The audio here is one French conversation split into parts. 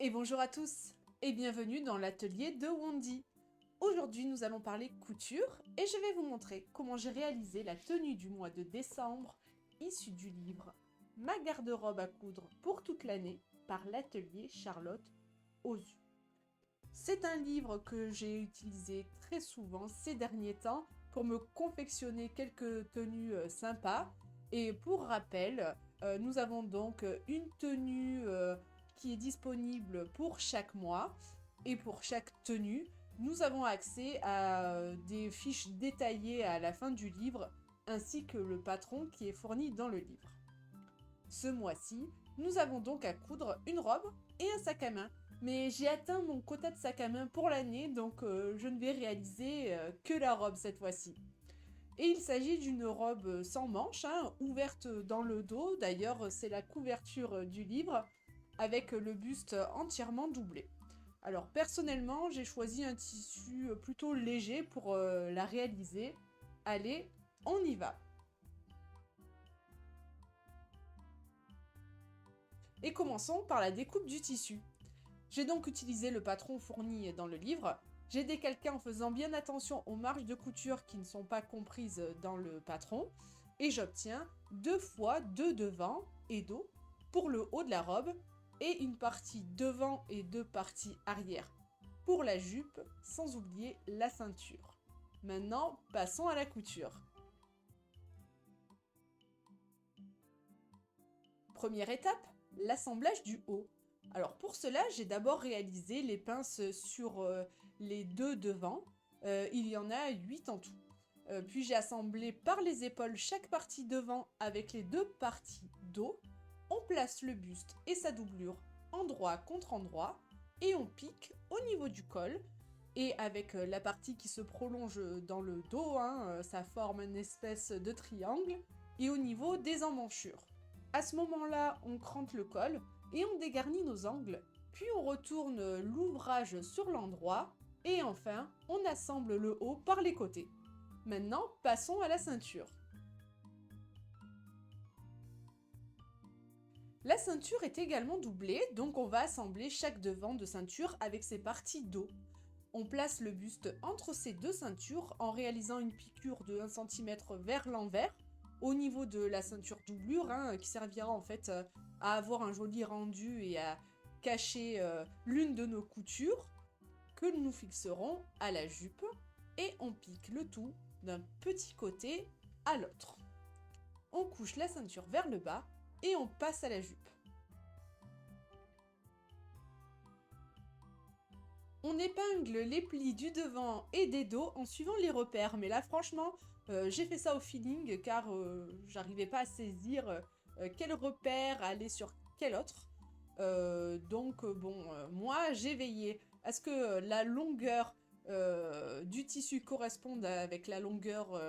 Et bonjour à tous et bienvenue dans l'atelier de Wandy. Aujourd'hui nous allons parler couture et je vais vous montrer comment j'ai réalisé la tenue du mois de décembre issue du livre Ma garde-robe à coudre pour toute l'année par l'atelier Charlotte Ozu. C'est un livre que j'ai utilisé très souvent ces derniers temps pour me confectionner quelques tenues sympas. Et pour rappel, nous avons donc une tenue qui est disponible pour chaque mois. Et pour chaque tenue, nous avons accès à des fiches détaillées à la fin du livre, ainsi que le patron qui est fourni dans le livre. Ce mois-ci, nous avons donc à coudre une robe et un sac à main. Mais j'ai atteint mon quota de sac à main pour l'année, donc je ne vais réaliser que la robe cette fois-ci. Et il s'agit d'une robe sans manches, ouverte dans le dos. D'ailleurs, c'est la couverture du livre, avec le buste entièrement doublé. Alors personnellement, j'ai choisi un tissu plutôt léger pour la réaliser. Allez, on y va! Et commençons par la découpe du tissu. J'ai donc utilisé le patron fourni dans le livre. J'ai décalqué en faisant bien attention aux marges de couture qui ne sont pas comprises dans le patron. Et j'obtiens 2 fois 2 devant et dos pour le haut de la robe et une partie devant et 2 parties arrière pour la jupe, sans oublier la ceinture. Maintenant, passons à la couture. Première étape, l'assemblage du haut. Alors pour cela, j'ai d'abord réalisé les pinces sur les 2 devant. Il y en a 8 en tout. Puis j'ai assemblé par les épaules chaque partie devant avec les 2 parties dos. On place le buste et sa doublure endroit contre endroit et on pique au niveau du col. Et avec la partie qui se prolonge dans le dos, ça forme une espèce de triangle. Et au niveau des emmanchures. À ce moment-là, on crante le col et on dégarnit nos angles, puis on retourne l'ouvrage sur l'endroit, et enfin, on assemble le haut par les côtés. Maintenant, passons à la ceinture. La ceinture est également doublée, donc on va assembler chaque devant de ceinture avec ses parties dos. On place le buste entre ces 2 ceintures en réalisant une piqûre de 1 cm vers l'envers, au niveau de la ceinture doublure, qui servira en fait à avoir un joli rendu et à cacher l'une de nos coutures, que nous fixerons à la jupe, et on pique le tout d'un petit côté à l'autre. On couche la ceinture vers le bas et on passe à la jupe. On épingle les plis du devant et des dos en suivant les repères, mais là franchement, j'ai fait ça au feeling car j'arrivais pas à saisir quel repère aller sur quel autre. Moi j'ai veillé à ce que la longueur du tissu corresponde avec la longueur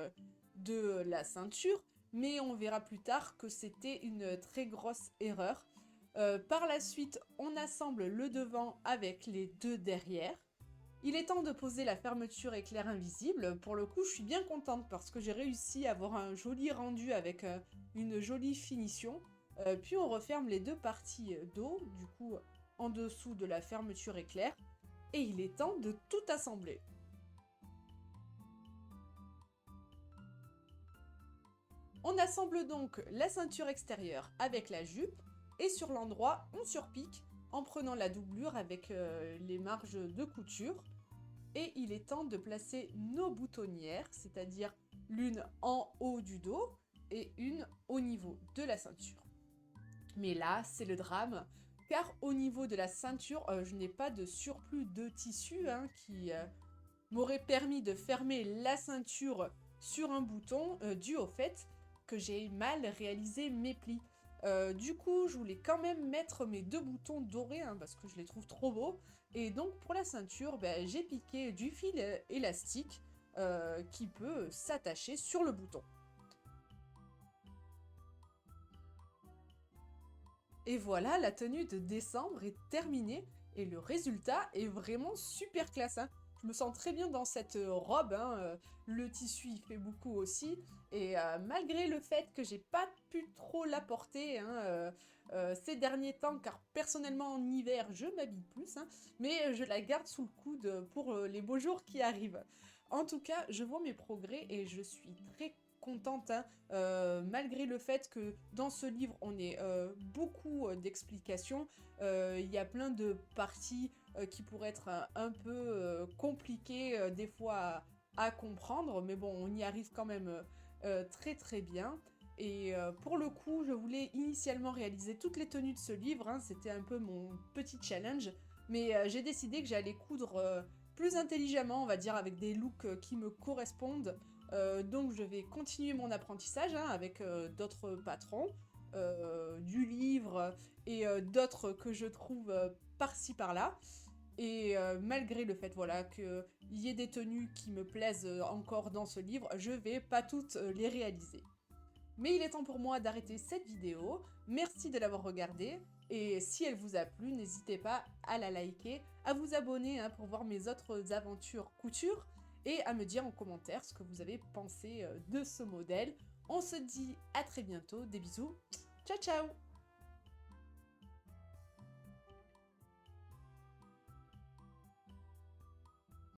de la ceinture, mais on verra plus tard que c'était une très grosse erreur. Par la suite, on assemble le devant avec les 2 derrière. Il est temps de poser la fermeture éclair invisible. Pour le coup, je suis bien contente parce que j'ai réussi à avoir un joli rendu avec une jolie finition. Puis on referme les 2 parties dos, du coup en dessous de la fermeture éclair. Et il est temps de tout assembler. On assemble donc la ceinture extérieure avec la jupe. Et sur l'endroit, on surpique en prenant la doublure avec les marges de couture. Et il est temps de placer nos boutonnières, c'est-à-dire l'une en haut du dos et une au niveau de la ceinture. Mais là, c'est le drame, car au niveau de la ceinture, je n'ai pas de surplus de tissu qui m'aurait permis de fermer la ceinture sur un bouton, dû au fait que j'ai mal réalisé mes plis. Du coup, je voulais quand même mettre mes 2 boutons dorés parce que je les trouve trop beaux. Et donc pour la ceinture, j'ai piqué du fil élastique qui peut s'attacher sur le bouton. Et voilà, la tenue de décembre est terminée et le résultat est vraiment super classe. Je me sens très bien dans cette robe, hein, le tissu il fait beaucoup aussi, et malgré le fait que j'ai pas pu trop la porter hein, ces derniers temps, car personnellement en hiver je m'habille plus, hein, mais je la garde sous le coude pour les beaux jours qui arrivent. En tout cas, je vois mes progrès et je suis très contente, hein, malgré le fait que dans ce livre on ait beaucoup d'explications, il y a plein de parties qui pourraient être un peu compliquées des fois à comprendre, mais bon, on y arrive quand même très très bien. Et pour le coup, je voulais initialement réaliser toutes les tenues de ce livre, hein, c'était un peu mon petit challenge, mais j'ai décidé que j'allais coudre plus intelligemment, on va dire, avec des looks qui me correspondent. Donc je vais continuer mon apprentissage hein, avec d'autres patrons du livre et d'autres que je trouve par-ci par-là. Et malgré le fait voilà, qu'il y ait des tenues qui me plaisent encore dans ce livre, je vais pas toutes les réaliser. Mais il est temps pour moi d'arrêter cette vidéo. Merci de l'avoir regardée. Et si elle vous a plu, n'hésitez pas à la liker, à vous abonner hein, pour voir mes autres aventures couture et à me dire en commentaire ce que vous avez pensé de ce modèle. On se dit à très bientôt, des bisous, ciao ciao!